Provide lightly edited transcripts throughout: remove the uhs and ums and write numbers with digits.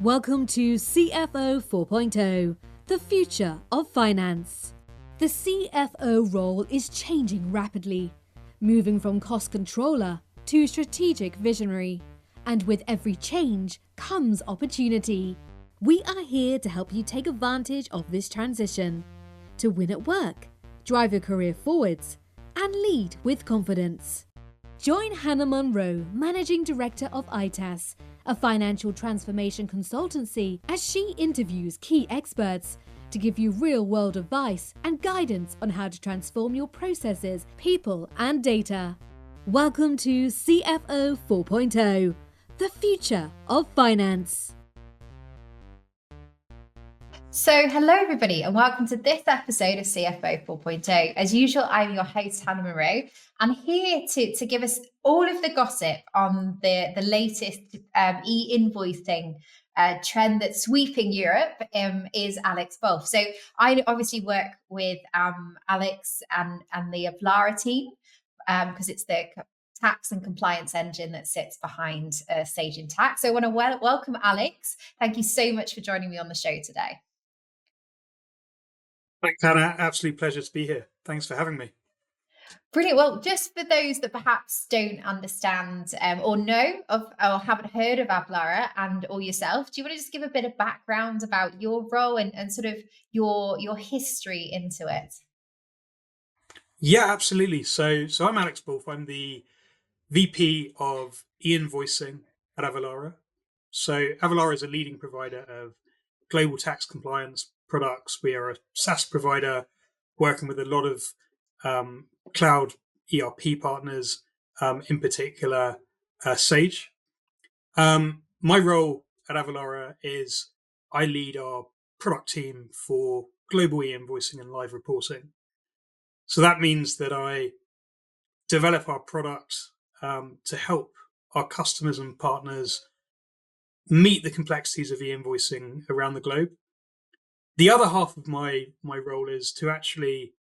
Welcome to CFO 4.0, the future of finance. The CFO role is changing rapidly, moving from cost controller to strategic visionary. And with every change comes opportunity. We are here to help you take advantage of this transition, to win at work, drive your career forwards, and lead with confidence. Join Hannah Munro, Managing Director of ITAS, a financial transformation consultancy, as she interviews key experts to give you real-world advice and guidance on how to transform your processes, people, and data. Welcome to CFO 4.0, the future of finance. So hello everybody and welcome to this episode of CFO 4.0. As usual, I'm your host Hannah Munro, and here to give us all of the gossip on the latest e-invoicing trend that's sweeping Europe is Alex Baulf. So I obviously work with Alex and the Avalara team because it's the tax and compliance engine that sits behind Sage Tax. So I want to welcome Alex. Thank you so much for joining me on the show today. Thanks, Hannah. Absolute pleasure to be here. Thanks for having me. Brilliant. Well, just for those that perhaps don't understand or know of or haven't heard of Avalara and or yourself, do you want to just give a bit of background about your role and sort of your history into it? Yeah, absolutely. So I'm Alex Baulf. I'm the VP of E-Invoicing at Avalara. So Avalara is a leading provider of global tax compliance products. We are a SaaS provider working with a lot of cloud ERP partners, in particular Sage. My role at Avalara is I lead our product team for global e-invoicing and live reporting. So that means that I develop our product to help our customers and partners meet the complexities of e-invoicing around the globe. The other half of my role is to actually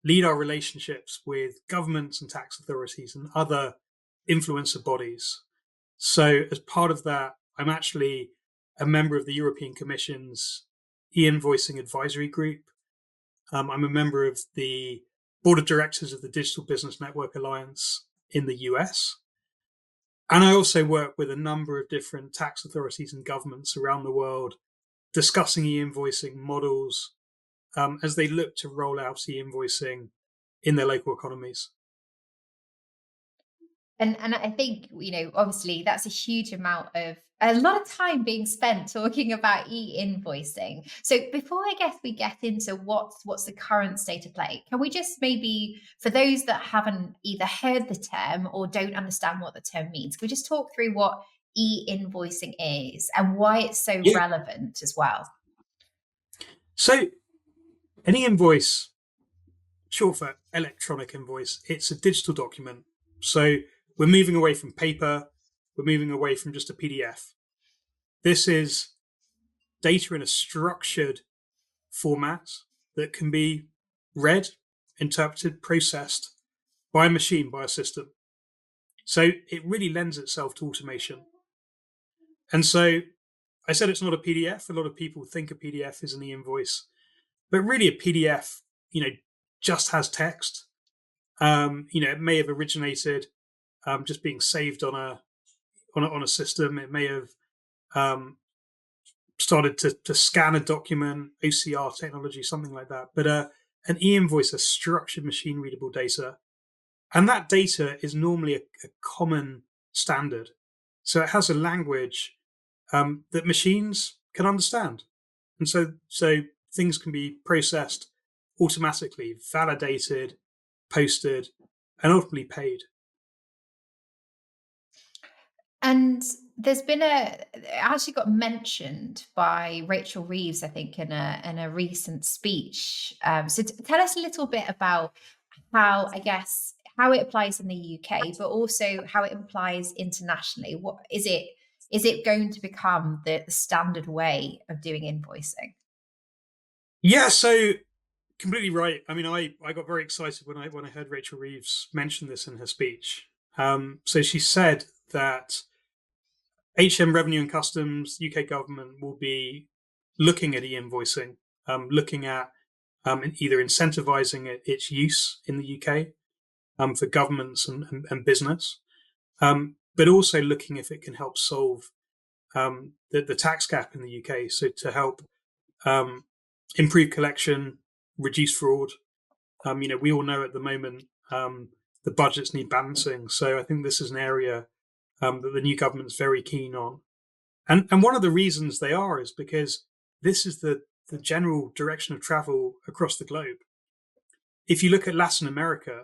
lead our relationships with governments and tax authorities and other influencer bodies. So as part of that, I'm actually a member of the European Commission's E-Invoicing Advisory Group. I'm a member of the board of directors of the Digital Business Network Alliance in the US. And I also work with a number of different tax authorities and governments around the world discussing e-invoicing models as they look to roll out e-invoicing in their local economies. And I think, obviously that's a lot of time being spent talking about e-invoicing. So before we get into what's the current state of play, can we just maybe, for those that haven't either heard the term or don't understand what the term means, can we just talk through what e-invoicing is and why it's so relevant as well? So an e-invoice, short for electronic invoice, it's a digital document. So we're moving away from paper. We're moving away from just a PDF. This is data in a structured format that can be read, interpreted, processed by a machine, by a system. So it really lends itself to automation. And so I said it's not a PDF. A lot of people think a PDF is an e-invoice, but really a PDF, just has text. It may have originated just being saved on a system. It may have started to scan a document, OCR technology, something like that. But an e-invoice is structured machine readable data. And that data is normally a common standard. So it has a language that machines can understand. And so things can be processed automatically, validated, posted, and ultimately paid. And there's been it actually got mentioned by Rachel Reeves, I think, in a recent speech. So tell us a little bit about how it applies in the UK, but also how it applies internationally. What is it? Is it going to become the standard way of doing invoicing? Yeah, so completely right. I mean, I got very excited when I heard Rachel Reeves mention this in her speech. So she said that HM Revenue and Customs, UK government will be looking at e-invoicing, looking at either incentivizing its use in the UK for governments and business, but also looking if it can help solve the tax gap in the UK. So to help improve collection, reduce fraud. We all know at the moment the budgets need balancing. So I think this is an area that the new government's very keen on. And one of the reasons they are is because this is the general direction of travel across the globe. If you look at Latin America,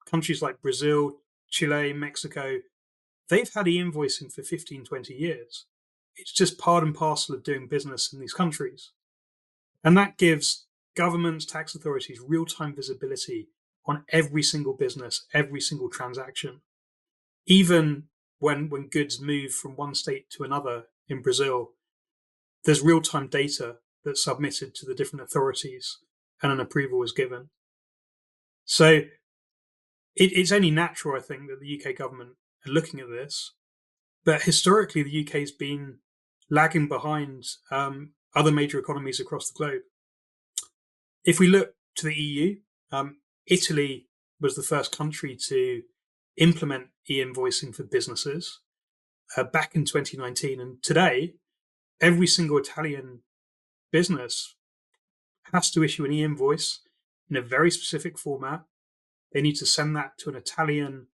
countries like Brazil, Chile, Mexico, they've had e-invoicing for 15, 20 years. It's just part and parcel of doing business in these countries. And that gives governments, tax authorities, real-time visibility on every single business, every single transaction. Even when goods move from one state to another in Brazil, there's real-time data that's submitted to the different authorities and an approval is given. So it's only natural, I think, that the UK government are looking at this. But historically, the UK has been lagging behind other major economies across the globe. If we look to the EU, Italy was the first country to implement e-invoicing for businesses back in 2019. And today, every single Italian business has to issue an e-invoice in a very specific format. They need to send that to an Italian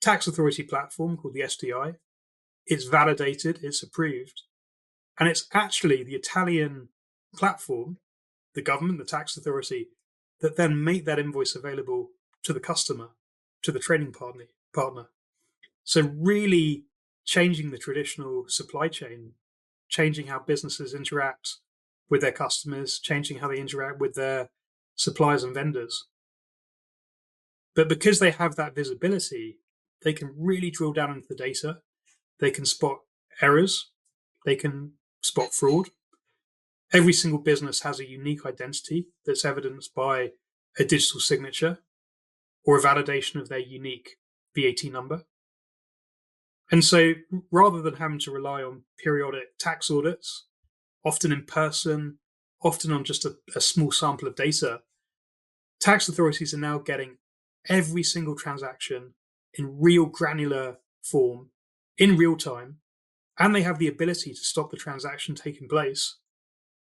tax authority platform called the SDI. It's validated, it's approved. And it's actually the Italian platform, the government, the tax authority, that then make that invoice available to the customer, to the trading partner. So really changing the traditional supply chain, changing how businesses interact with their customers, changing how they interact with their suppliers and vendors. But because they have that visibility, they can really drill down into the data. They can spot errors. They can spot fraud. Every single business has a unique identity that's evidenced by a digital signature or a validation of their unique VAT number. And so rather than having to rely on periodic tax audits, often in person, often on just a small sample of data, tax authorities are now getting every single transaction in real granular form, in real time, and they have the ability to stop the transaction taking place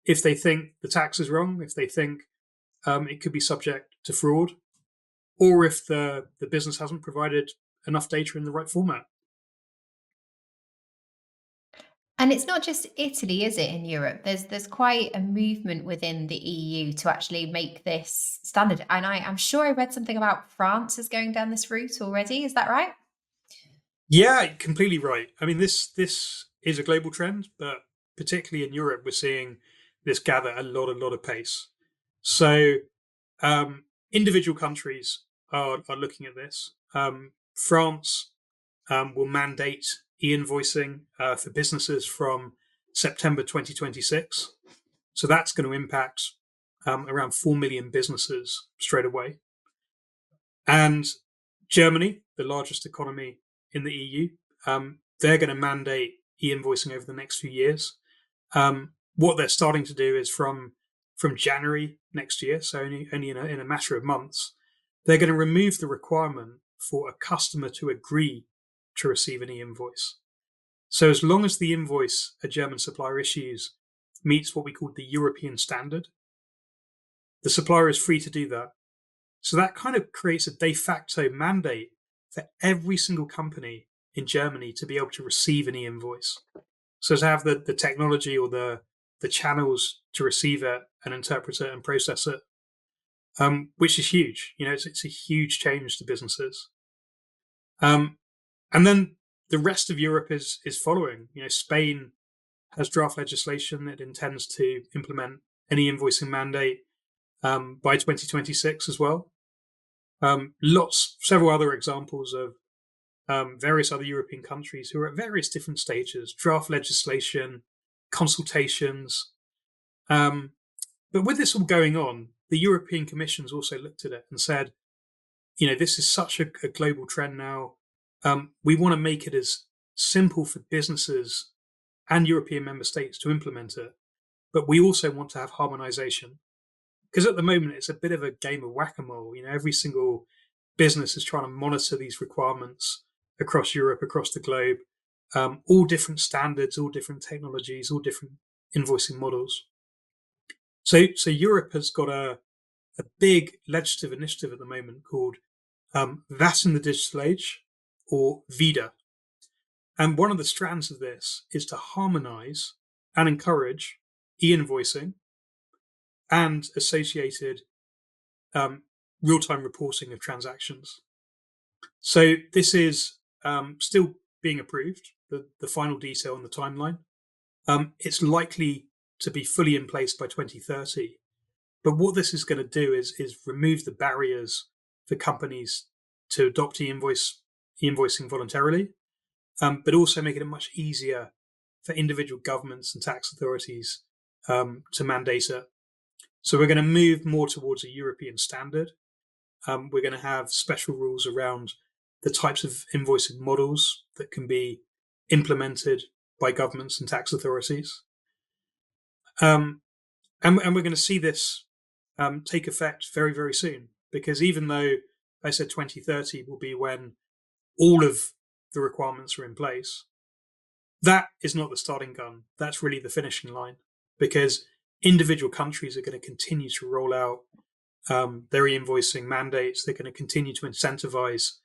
if they think the tax is wrong, if they think it could be subject to fraud, or if the business hasn't provided enough data in the right format. And it's not just Italy, is it, in Europe? There's quite a movement within the EU to actually make this standard. And I'm sure I read something about France is going down this route already. Is that right? Yeah, completely right. I mean, this is a global trend, but particularly in Europe, we're seeing this gather a lot of pace. So individual countries are looking at this. France will mandate e-invoicing for businesses from September 2026. So that's going to impact around 4 million businesses straight away. And Germany, the largest economy in the EU, they're going to mandate e-invoicing over the next few years. What they're starting to do is from January next year, so only in a matter of months, they're going to remove the requirement for a customer to agree to receive an e-invoice. So as long as the invoice a German supplier issues meets what we call the European standard, the supplier is free to do that. So that kind of creates a de facto mandate for every single company in Germany to be able to receive an e-invoice. So to have the technology or the channels to receive it and interpret it and process it, which is huge. It's a huge change to businesses. And then the rest of Europe is following. Spain has draft legislation that intends to implement an e-invoicing mandate by 2026 as well. Several other examples of various other European countries who are at various different stages, draft legislation, consultations. But with this all going on, the European Commission's also looked at it and said, this is such a global trend now. We want to make it as simple for businesses and European member states to implement it. But we also want to have harmonization, because at the moment it's a bit of a game of whack-a-mole. Every single business is trying to monitor these requirements across Europe, across the globe, all different standards, all different technologies, all different invoicing models. So Europe has got a big legislative initiative at the moment called VAT in the Digital Age, or VIDA. And one of the strands of this is to harmonize and encourage e-invoicing and associated real-time reporting of transactions. So this is still being approved, the final detail on the timeline. It's likely to be fully in place by 2030. But what this is going to do is remove the barriers for companies to adopt e-invoicing voluntarily, but also making it much easier for individual governments and tax authorities to mandate it. So we're going to move more towards a European standard. We're going to have special rules around the types of invoicing models that can be implemented by governments and tax authorities. And we're going to see this take effect very, very soon, because even though I said 2030 will be when all of the requirements are in place, that is not the starting gun. That's really the finishing line, because individual countries are going to continue to roll out their e-invoicing mandates. They're going to continue to incentivize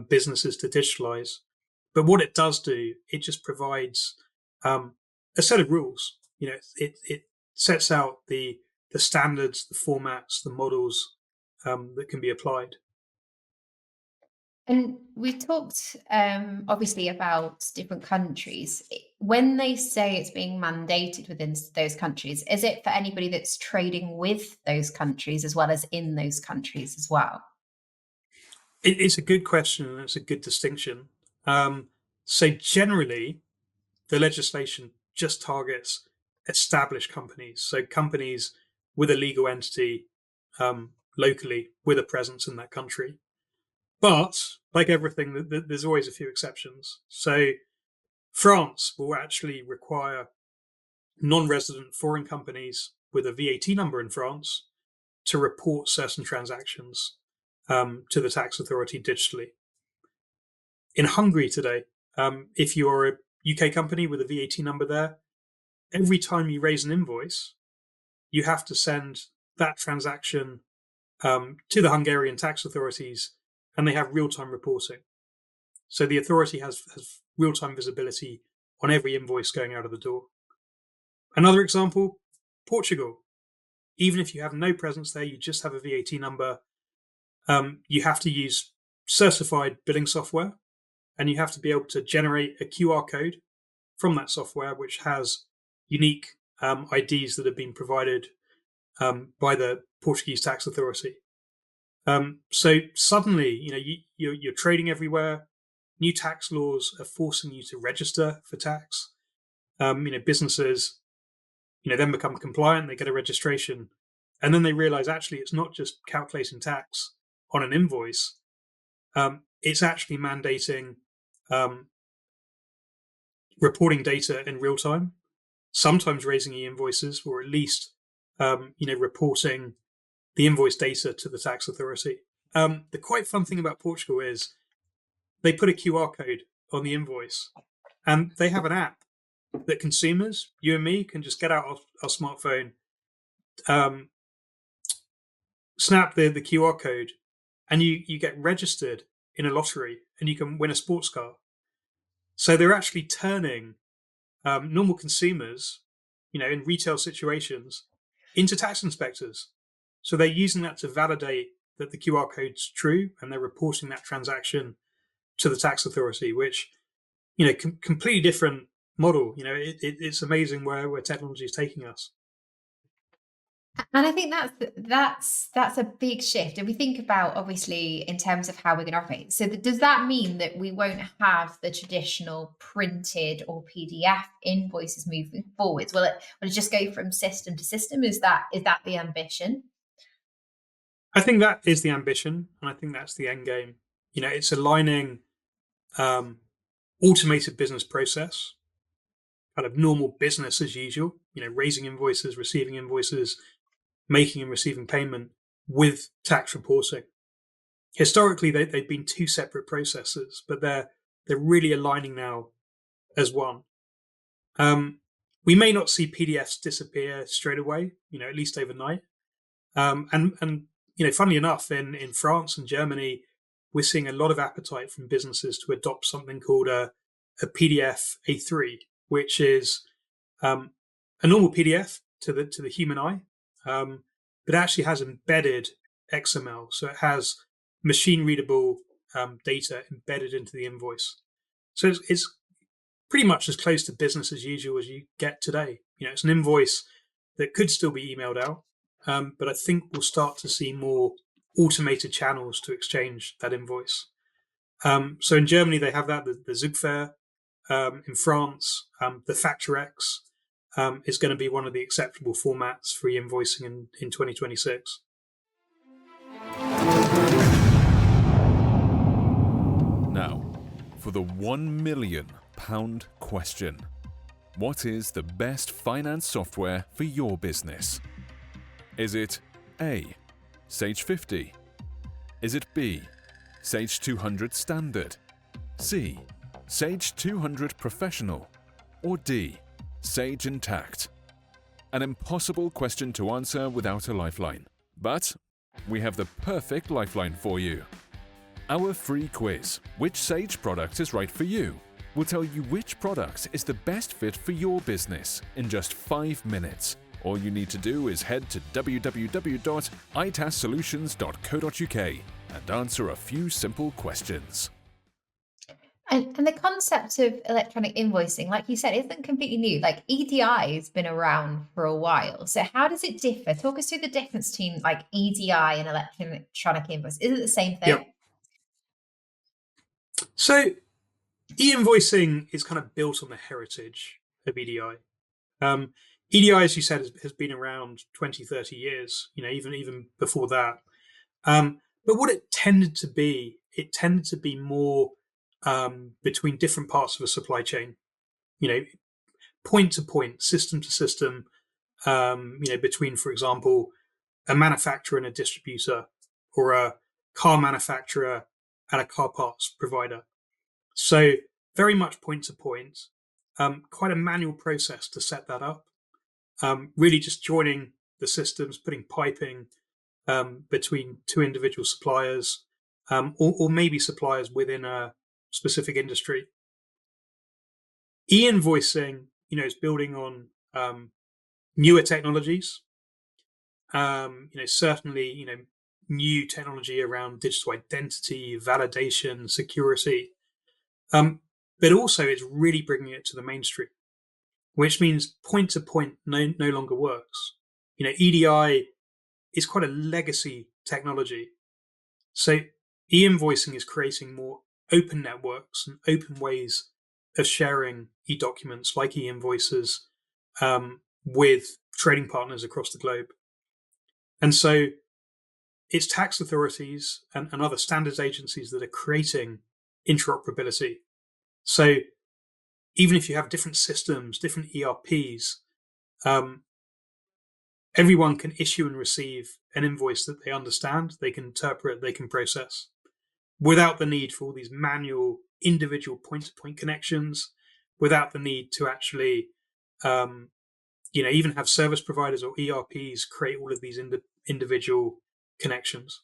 businesses to digitalize. But what it does do, it just provides a set of rules. It sets out the standards, the formats, the models that can be applied. And we talked obviously about different countries. When they say it's being mandated within those countries, is it for anybody that's trading with those countries as well as in those countries as well? It's a good question, and it's a good distinction. So generally, the legislation just targets established companies, so companies with a legal entity locally with a presence in that country. But like everything, there's always a few exceptions. So France will actually require non-resident foreign companies with a VAT number in France to report certain transactions to the tax authority digitally. In Hungary today, if you are a UK company with a VAT number there, every time you raise an invoice, you have to send that transaction to the Hungarian tax authorities, and they have real-time reporting. So the authority has real-time visibility on every invoice going out of the door. Another example, Portugal. Even if you have no presence there, you just have a VAT number, you have to use certified billing software, and you have to be able to generate a QR code from that software, which has unique IDs that have been provided by the Portuguese tax authority. So suddenly, you're trading everywhere. New tax laws are forcing you to register for tax. Businesses, then become compliant. They get a registration, and then they realize actually it's not just calculating tax on an invoice. It's actually mandating reporting data in real time. Sometimes raising e-invoices, or at least reporting the invoice data to the tax authority. The quite fun thing about Portugal is they put a QR code on the invoice, and they have an app that consumers, you and me, can just get out our smartphone, snap the QR code, and you get registered in a lottery, and you can win a sports car. So they're actually turning normal consumers, in retail situations, into tax inspectors. So they're using that to validate that the QR code's true, and they're reporting that transaction to the tax authority, which, completely different model. It's amazing where technology is taking us. And I think that's a big shift. If we think about, obviously, in terms of how we're going to operate. So does that mean that we won't have the traditional printed or PDF invoices moving forwards? Will it just go from system to system? Is that the ambition? I think that is the ambition, and I think that's the end game. It's aligning automated business process, kind of normal business as usual, raising invoices, receiving invoices, making and receiving payment with tax reporting. Historically, they've been two separate processes, but they're really aligning now as one. We may not see PDFs disappear straight away, at least overnight. And funnily enough, in France and Germany, we're seeing a lot of appetite from businesses to adopt something called a PDF A3, which is a normal PDF to the human eye, but actually has embedded XML. So it has machine readable data embedded into the invoice. So it's pretty much as close to business as usual as you get today. It's an invoice that could still be emailed out, but I think we'll start to see more automated channels to exchange that invoice. So in Germany, they have that, the Zugfair. In France, the FactorX is going to be one of the acceptable formats for e-invoicing in 2026. Now, for the £1 million question. What is the best finance software for your business? Is it A, Sage 50? Is it B, Sage 200 Standard? C, Sage 200 Professional? Or D, Sage Intact? An impossible question to answer without a lifeline. But we have the perfect lifeline for you. Our free quiz, Which Sage Product is Right for You? Will tell you which product is the best fit for your business in just 5 minutes. All you need to do is head to www.itassolutions.co.uk and answer a few simple questions. And the concept of electronic invoicing, like you said, isn't completely new. Like EDI has been around for a while. So how does it differ? Talk us through the difference between like EDI and electronic invoice. Is it the same thing? Yep. So e-invoicing is kind of built on the heritage of EDI. EDI, as you said, has been around 20, 30 years, even before that. But what it tended to be more between different parts of a supply chain, point to point, system to system, between, for example, a manufacturer and a distributor, or a car manufacturer and a car parts provider. So very much point to point, quite a manual process to set that up. Really just joining the systems, putting piping between two individual suppliers, or maybe suppliers within a specific industry. E-invoicing, is building on newer technologies. Certainly, new technology around digital identity, validation, security. But also it's really bringing it to the mainstream, which means point to point no longer works. EDI is quite a legacy technology. So e-invoicing is creating more open networks and open ways of sharing e-documents like e-invoices with trading partners across the globe. And so it's tax authorities and other standards agencies that are creating interoperability. So even if you have different systems, different ERPs, everyone can issue and receive an invoice that they understand, they can interpret, they can process, without the need for all these manual individual point-to-point connections, without the need to actually even have service providers or ERPs create all of these individual connections.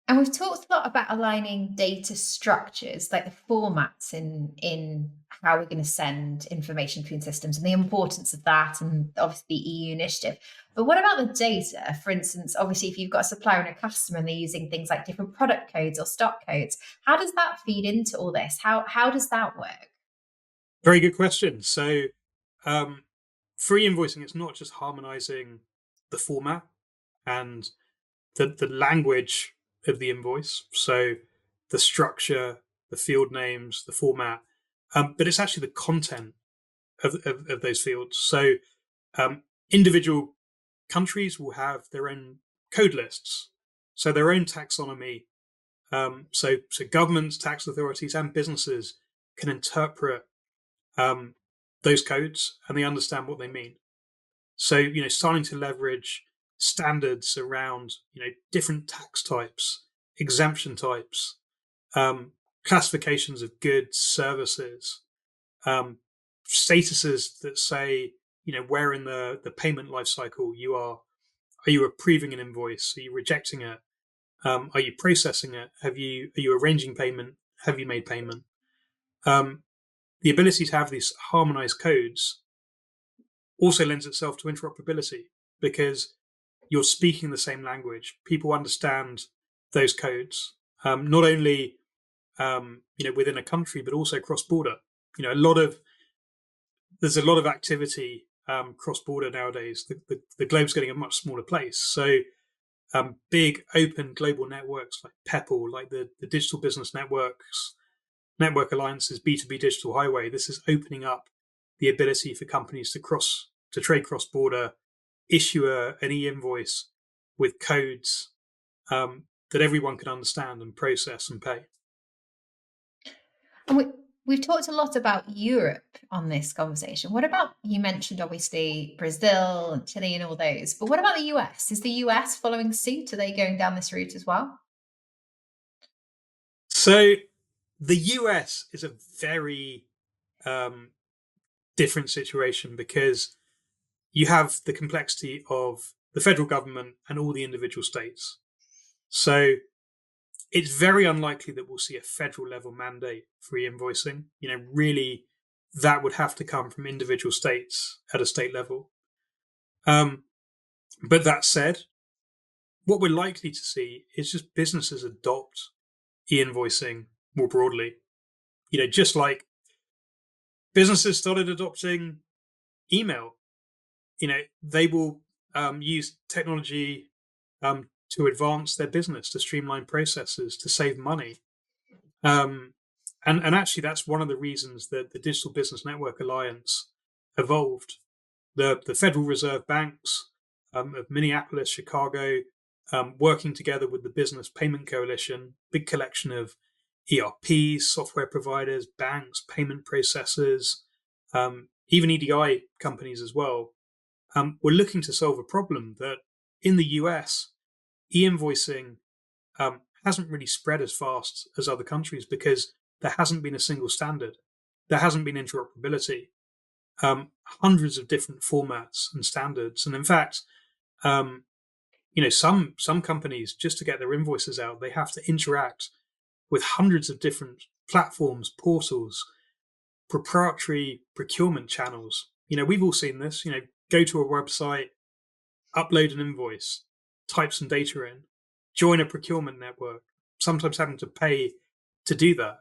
And we've talked a lot about aligning data structures, like the formats in how we're going to send information between systems and the importance of that, and obviously the EU initiative. But what about the data? For instance, obviously, if you've got a supplier and a customer and they're using things like different product codes or stock codes, how does that feed into all this? How does that work? Very good question. So for e-invoicing, it's not just harmonizing the format and the language of the invoice, so the structure, the field names, the format, but it's actually the content of those fields. So individual countries will have their own code lists, so their own taxonomy So governments, tax authorities, and businesses can interpret those codes, and they understand what they mean. So, starting to leverage standards around, different tax types, exemption types, classifications of goods, services, statuses that say, where in the payment life cycle you are. Are you approving an invoice? Are you rejecting it? Are you processing it? Are you arranging payment? Have you made payment? The ability to have these harmonized codes also lends itself to interoperability because you're speaking the same language. People understand those codes, not only within a country, but also cross-border. There's a lot of activity cross-border nowadays. The globe's getting a much smaller place, so big open global networks like PEPL, like the Digital Business Network Alliance's B2B Digital Highway. This is opening up the ability for companies to trade cross-border, issue an e-invoice with codes that everyone can understand and process and pay. And we've talked a lot about Europe on this conversation. What about, you mentioned obviously Brazil and Chile and all those, but what about the US? Is the US following suit? Are they going down this route as well? So the US is a very different situation because you have the complexity of the federal government and all the individual states. So it's very unlikely that we'll see a federal level mandate for e-invoicing. Really, that would have to come from individual states at a state level. But that said, what we're likely to see is just businesses adopt e-invoicing more broadly. Just like businesses started adopting email, they will use technology to advance their business, to streamline processes, to save money. And actually, that's one of the reasons that the Digital Business Network Alliance evolved. The Federal Reserve banks of Minneapolis, Chicago, working together with the Business Payment Coalition, big collection of ERPs, software providers, banks, payment processors, even EDI companies as well, were looking to solve a problem that in the US, e-invoicing hasn't really spread as fast as other countries because there hasn't been a single standard. There hasn't been interoperability. Hundreds of different formats and standards. And in fact, some companies, just to get their invoices out, they have to interact with hundreds of different platforms, portals, proprietary procurement channels. We've all seen this. Go to a website, upload an invoice, type some data in, join a procurement network, sometimes having to pay to do that.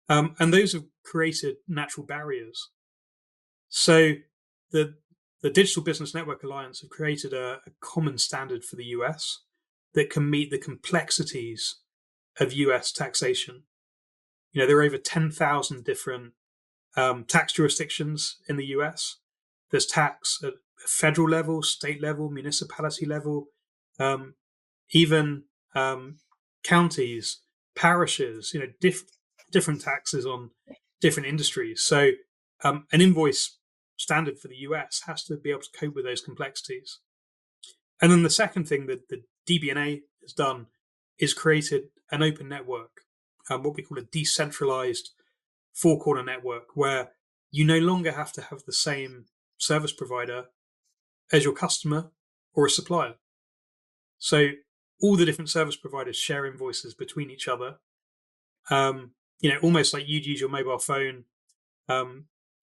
And those have created natural barriers. So the Digital Business Network Alliance have created a common standard for the US that can meet the complexities of US taxation. There are over 10,000 different tax jurisdictions in the US. There's tax at federal level, state level, municipality level, even counties, parishes, different taxes on different industries. So an invoice standard for the US has to be able to cope with those complexities. And then the second thing that the DBNA has done is created an open network, what we call a decentralized four-corner network, where you no longer have to have the same service provider as your customer or a supplier. So all the different service providers share invoices between each other. Almost like you'd use your mobile phone,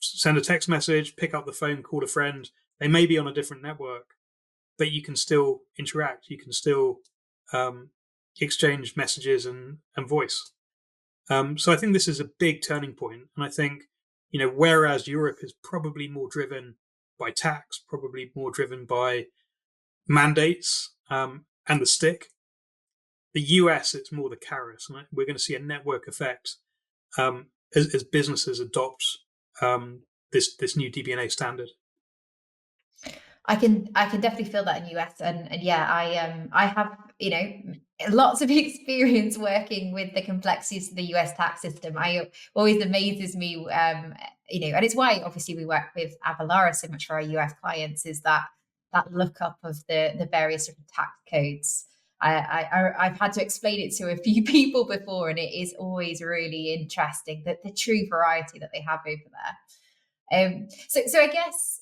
send a text message, pick up the phone, call a friend. They may be on a different network, but you can still interact. You can still exchange messages and voice. So I think this is a big turning point. And I think, whereas Europe is probably more driven by tax, probably more driven by mandates and the stick, the US, it's more the carrot. And we're going to see a network effect as businesses adopt this new DBNA standard. I can definitely feel that in US, and yeah, I have lots of experience working with the complexities of the US tax system. I always amazes me, and it's why obviously we work with Avalara so much for our US clients, is that lookup of the various different tax codes. I've had to explain it to a few people before, and it is always really interesting that the true variety that they have over there. So I guess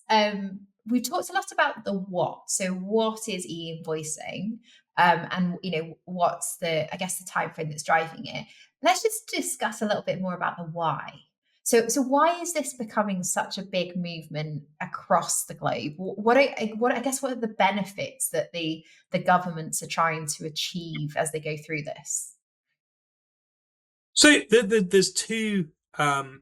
we talked a lot about the what. So what is e-invoicing, and what's the time frame that's driving it. Let's just discuss a little bit more about the why. So why is this becoming such a big movement across the globe? What are the benefits that the governments are trying to achieve as they go through this? So there's two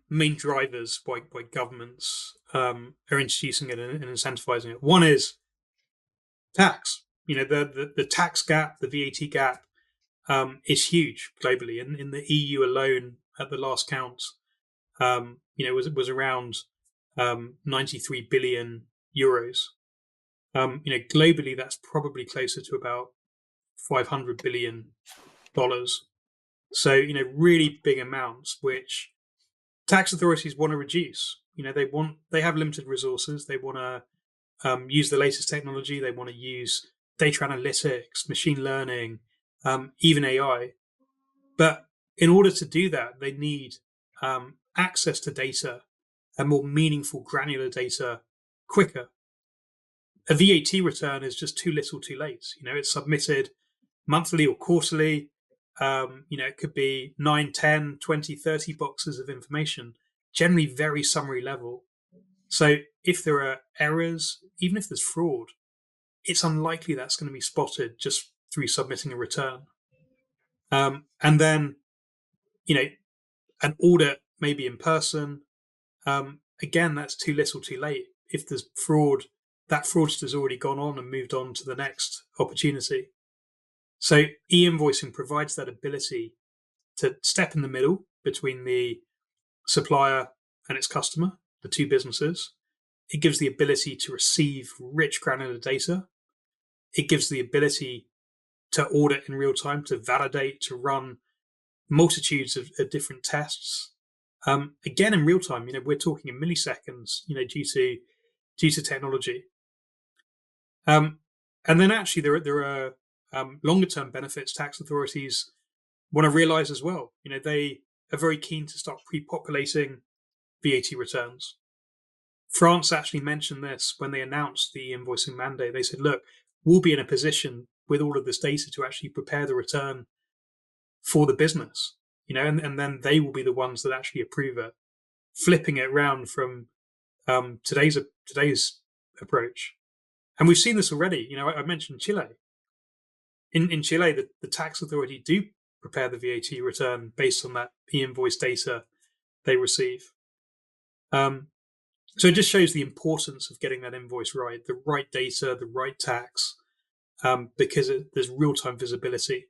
main drivers why governments are introducing it and incentivizing it. One is tax. The tax gap, the VAT gap, is huge globally. In the EU alone, at the last count, was around 93 billion euros. Globally, that's probably closer to about $500 billion. So, really big amounts, which tax authorities want to reduce. They have limited resources. They want to use the latest technology. They want to use data analytics, machine learning, even AI. But in order to do that, they need access to data and more meaningful, granular data quicker. A VAT return is just too little, too late. It's submitted monthly or quarterly. It could be 9, 10, 20, 30 boxes of information, generally very summary level. So if there are errors, even if there's fraud, it's unlikely that's going to be spotted just through submitting a return. And then, an audit maybe in person. Again, that's too little, too late. If there's fraud, that fraudster's already gone on and moved on to the next opportunity. So e-invoicing provides that ability to step in the middle between the supplier and its customer, the two businesses. It gives the ability to receive rich granular data. It gives the ability to audit in real time, to validate, to run multitudes of different tests. Again, in real time, we're talking in milliseconds, due to technology. And then actually there are longer term benefits tax authorities want to realize as well. They are very keen to start pre-populating VAT returns. France actually mentioned this when they announced the invoicing mandate. They said, look, we'll be in a position with all of this data to actually prepare the return for the business, and then they will be the ones that actually approve it, flipping it around from today's approach. And we've seen this already. I mentioned Chile. In Chile, the tax authority do prepare the VAT return based on that e-invoice data they receive. So it just shows the importance of getting that invoice right, the right data, the right tax, because there's real-time visibility.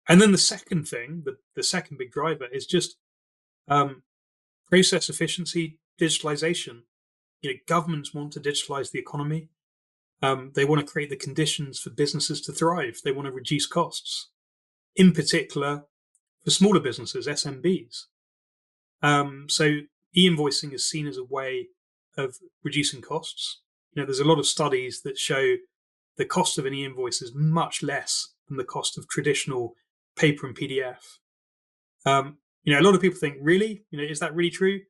And then the second thing, the second big driver is just process efficiency, digitalization. Governments want to digitalize the economy. They want to create the conditions for businesses to thrive. They want to reduce costs, in particular for smaller businesses, SMBs. So e-invoicing is seen as a way of reducing costs. There's a lot of studies that show the cost of an e-invoice is much less than the cost of traditional paper and PDF. A lot of people think, really, is that really true?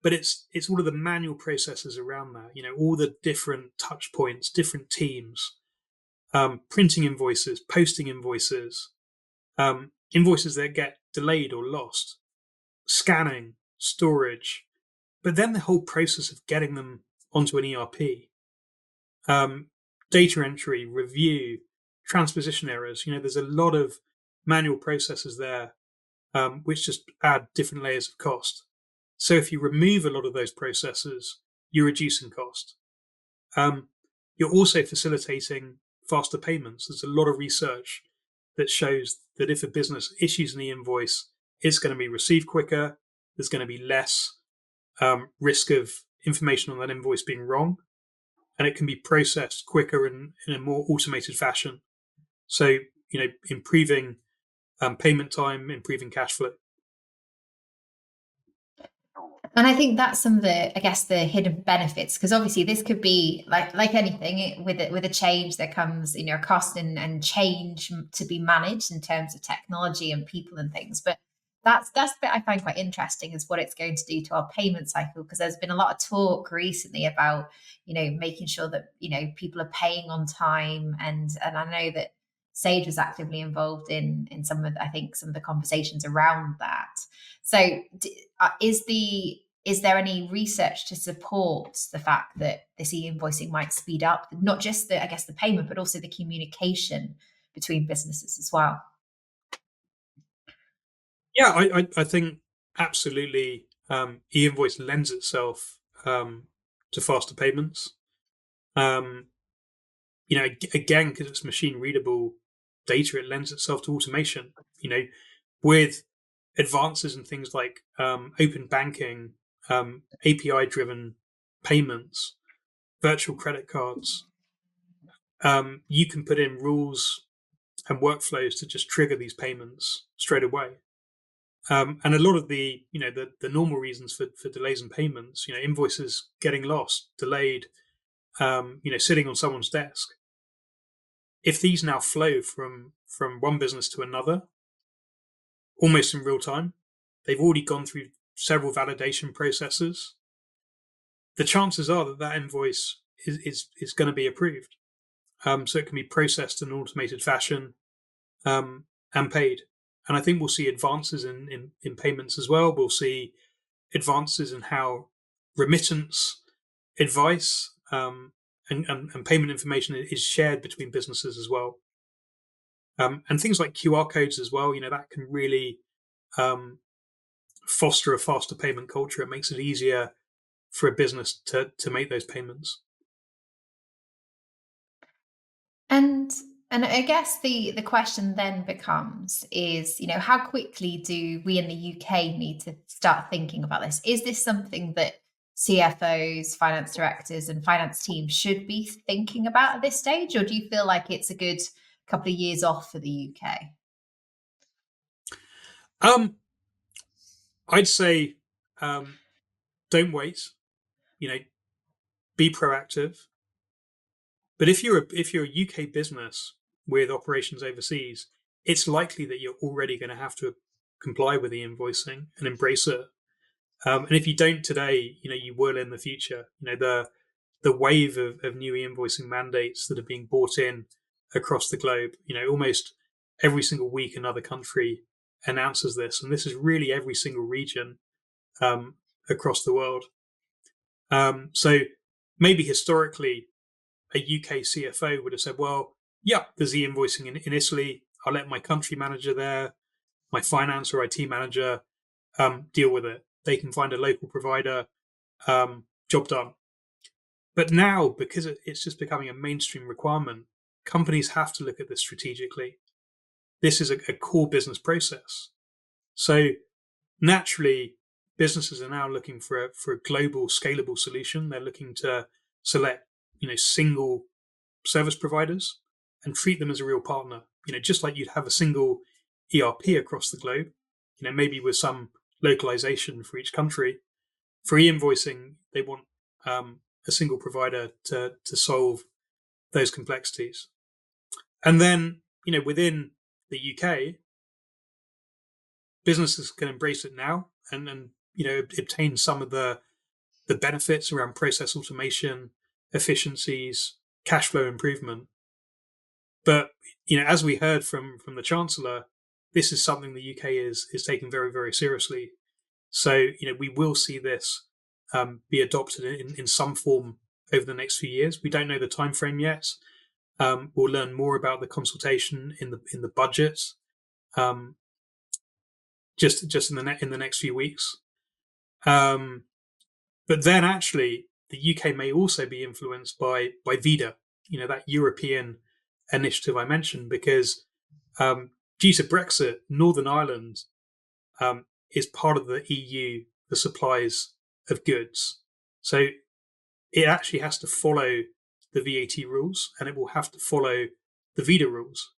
But it's all of the manual processes around that. All the different touch points, different teams, printing invoices, posting invoices, invoices that get delayed or lost, scanning, storage, but then the whole process of getting them onto an ERP, data entry, review, transposition errors. There's a lot of manual processes there, which just add different layers of cost. So if you remove a lot of those processes, you're reducing cost. You're also facilitating faster payments. There's a lot of research that shows that if a business issues an e-invoice, it's going to be received quicker. There's going to be less risk of information on that invoice being wrong. and it can be processed quicker and in a more automated fashion. So, improving payment time, improving cash flow. And I think that's some of the, I guess, the hidden benefits, because obviously this could be like anything with a change, there comes, a cost and change to be managed in terms of technology and people and things. But that's the bit I find quite interesting, is what it's going to do to our payment cycle, because there's been a lot of talk recently about, making sure that, people are paying on time. And I know that Sage was actively involved in some of the conversations around that. So is there any research to support the fact that this e-invoicing might speed up not just the payment, but also the communication between businesses as well? Yeah, I think absolutely e-invoice lends itself to faster payments. Again, because it's machine readable data, it lends itself to automation. With advances in things like open banking, API driven payments, virtual credit cards, you can put in rules and workflows to just trigger these payments straight away. And a lot of the normal reasons for delays in payments, invoices getting lost, delayed, sitting on someone's desk. If these now flow from one business to another, almost in real time, they've already gone through several validation processes, the chances are that invoice is going to be approved. So it can be processed in an automated fashion and paid. And I think we'll see advances in payments as well. We'll see advances in how remittance advice and payment information is shared between businesses as well. And things like QR codes as well, that can really foster a faster payment culture. It makes it easier for a business to make those payments. And I guess the question then becomes is, how quickly do we in the UK need to start thinking about this? Is this something that CFOs, finance directors, and finance teams should be thinking about at this stage? Or do you feel like it's a good couple of years off for the UK? I'd say don't wait, be proactive. But if you're a UK business with operations overseas, it's likely that you're already going to have to comply with the invoicing and embrace it. And if you don't today, you will in the future. The wave of new e-invoicing mandates that are being brought in across the globe. Almost every single week another country announces this, and this is really every single region across the world. So maybe historically, a UK CFO would have said, well, yeah, there's e-invoicing in Italy. I'll let my country manager there, my finance or IT manager deal with it. They can find a local provider, job done. But now, because it's just becoming a mainstream requirement, companies have to look at this strategically. This is a core business process. So naturally, businesses are now looking for a global, scalable solution. They're looking to select, single service providers and treat them as a real partner. Just like you'd have a single ERP across the globe, maybe with some localization for each country. For e-invoicing, they want a single provider to solve those complexities. And then, within the UK, businesses can embrace it now and obtain some of the benefits around process automation, efficiencies, cash flow improvement. But as we heard from the Chancellor, this is something the UK is taking very, very seriously. So we will see this be adopted in some form over the next few years. We don't know the time frame yet. We'll learn more about the consultation in the budget just in the next few weeks. But then actually, the UK may also be influenced by VIDA, that European initiative I mentioned, because due to Brexit, Northern Ireland is part of the EU, the supplies of goods. So it actually has to follow the VAT rules, and it will have to follow the VIDA rules.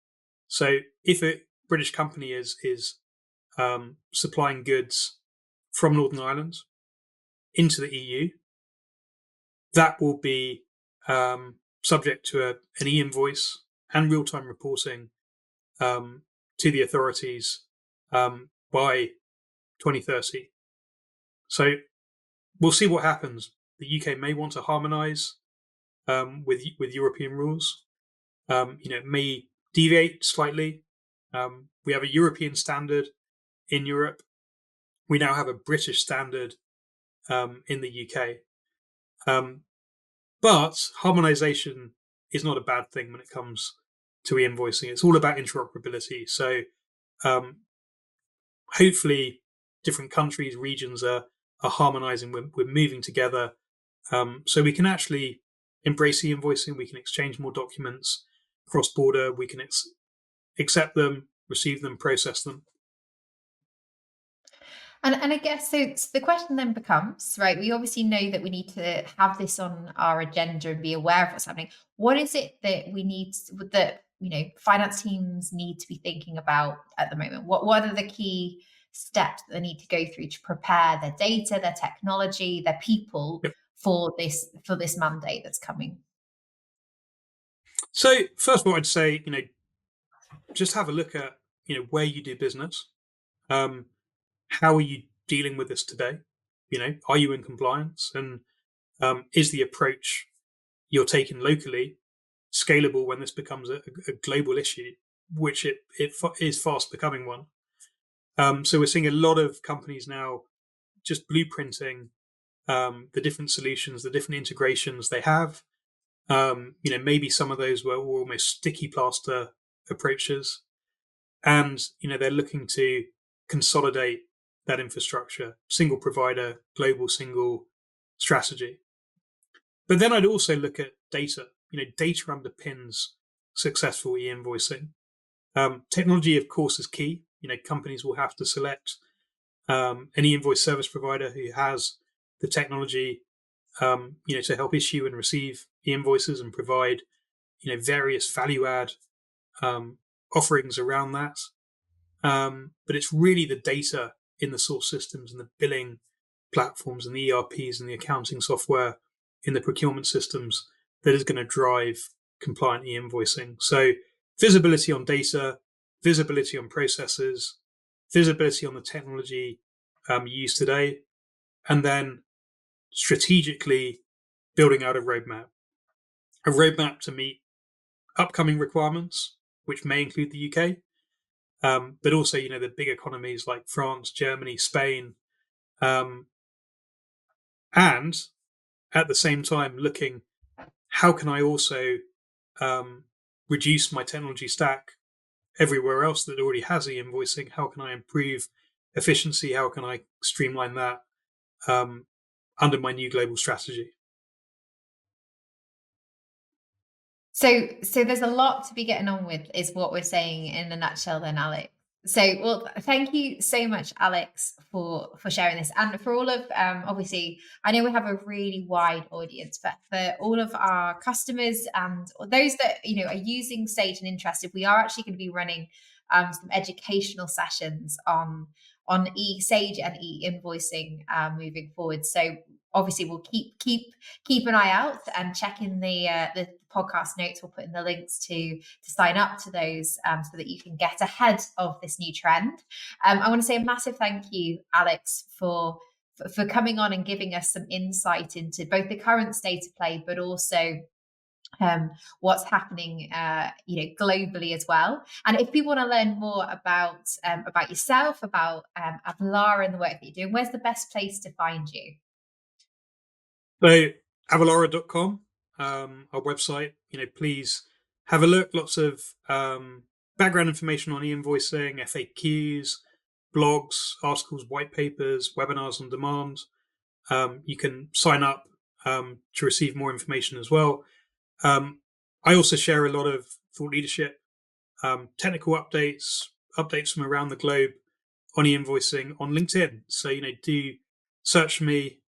So if a British company is supplying goods from Northern Ireland into the EU, that will be subject to an e-invoice and real-time reporting to the authorities by 2030. So we'll see what happens. The UK may want to harmonise with European rules. It may deviate slightly. We have a European standard in Europe. We now have a British standard in the UK. But harmonisation is not a bad thing when it comes to e-invoicing. It's all about interoperability. So hopefully different countries, regions are harmonising. We're moving together so we can actually embrace e-invoicing. We can exchange more documents cross-border. We can accept them, receive them, process them. And I guess so the question then becomes, right, we obviously know that we need to have this on our agenda and be aware of what's happening. What is it that we need, that finance teams need to be thinking about at the moment? What are the key steps that they need to go through to prepare their data, their technology, their people for this mandate that's coming? So first of all, I'd say, just have a look at, where you do business. How are you dealing with this today? Are you in compliance? And is the approach you're taking locally scalable when this becomes a global issue, which it is fast becoming one? So we're seeing a lot of companies now just blueprinting the different solutions, the different integrations they have. Maybe some of those were almost sticky plaster approaches. And, they're looking to consolidate that infrastructure, single provider, global single strategy. But then I'd also look at data. Data underpins successful e-invoicing. Technology, of course, is key. Companies will have to select an e-invoice service provider who has the technology, to help issue and receive e-invoices and provide, various value-add offerings around that. But it's really the data in the source systems and the billing platforms and the ERPs and the accounting software in the procurement systems that is going to drive compliant e-invoicing. So visibility on data, visibility on processes, visibility on the technology you use today, and then strategically building out a roadmap to meet upcoming requirements, which may include the UK, but also, the big economies like France, Germany, Spain, and at the same time looking, how can I also reduce my technology stack everywhere else that already has e-invoicing? How can I improve efficiency? How can I streamline that under my new global strategy? So there's a lot to be getting on with, is what we're saying in a nutshell then, Alex. So, well, thank you so much, Alex, for sharing this. And for all of, obviously, I know we have a really wide audience, but for all of our customers and those that, are using Sage and interested, we are actually going to be running some educational sessions on Sage and e-invoicing moving forward. So obviously we'll keep an eye out and check in the podcast notes. We'll put in the links to sign up to those so that you can get ahead of this new trend. I want to say a massive thank you, Alex, for coming on and giving us some insight into both the current state of play, but also what's happening globally as well. And if people want to learn more about yourself, about Avalara and the work that you're doing, where's the best place to find you? So avalara.com, our website, please have a look. Lots of background information on e-invoicing, FAQs, blogs, articles, white papers, webinars on demand. You can sign up to receive more information as well. I also share a lot of thought leadership, technical updates from around the globe on e-invoicing on LinkedIn. So, do search me,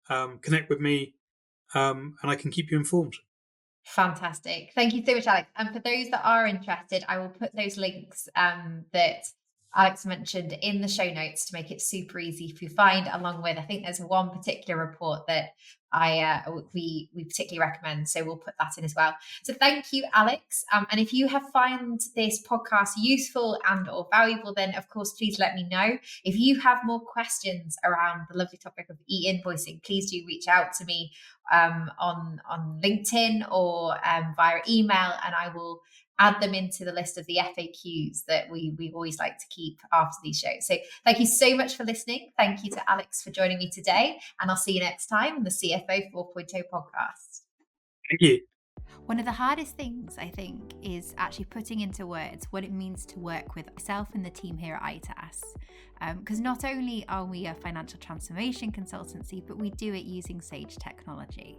connect with me, and I can keep you informed. Fantastic. Thank you so much, Alex. And for those that are interested, I will put those links that Alex mentioned in the show notes to make it super easy for you to find, along with, I think there's one particular report that we particularly recommend. So we'll put that in as well. So thank you, Alex. And if you have found this podcast useful and or valuable, then of course, please let me know. If you have more questions around the lovely topic of e-invoicing, please do reach out to me on LinkedIn or via email, and I will add them into the list of the FAQs that we always like to keep after these shows. So thank you so much for listening. Thank you to Alex for joining me today, and I'll see you next time on the CFO 4.0 podcast. Thank you. One of the hardest things, I think, is actually putting into words what it means to work with myself and the team here at ITAS. Because not only are we a financial transformation consultancy, but we do it using Sage technology.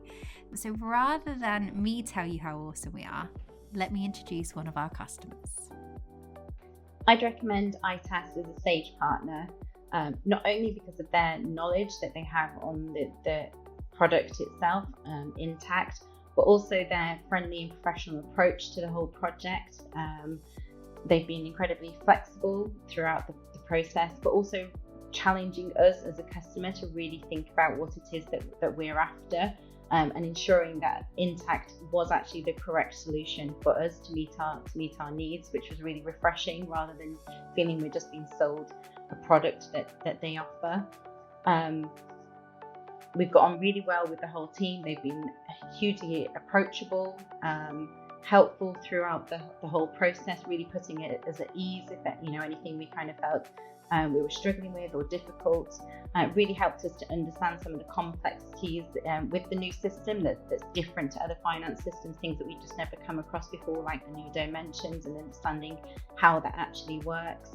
So rather than me tell you how awesome we are, let me introduce one of our customers. I'd recommend ITAS as a Sage partner, not only because of their knowledge that they have on the product itself, intact, but also their friendly and professional approach to the whole project. They've been incredibly flexible throughout the process, but also challenging us as a customer to really think about what it is that we're after, and ensuring that intact was actually the correct solution for us to meet our needs, which was really refreshing, rather than feeling we're just being sold a product that they offer. We've got on really well with the whole team. They've been hugely approachable, helpful throughout the whole process, really putting it as at ease if anything we kind of felt we were struggling with or difficult. It really helped us to understand some of the complexities with the new system that's different to other finance systems, things that we've just never come across before, like the new dimensions and understanding how that actually works.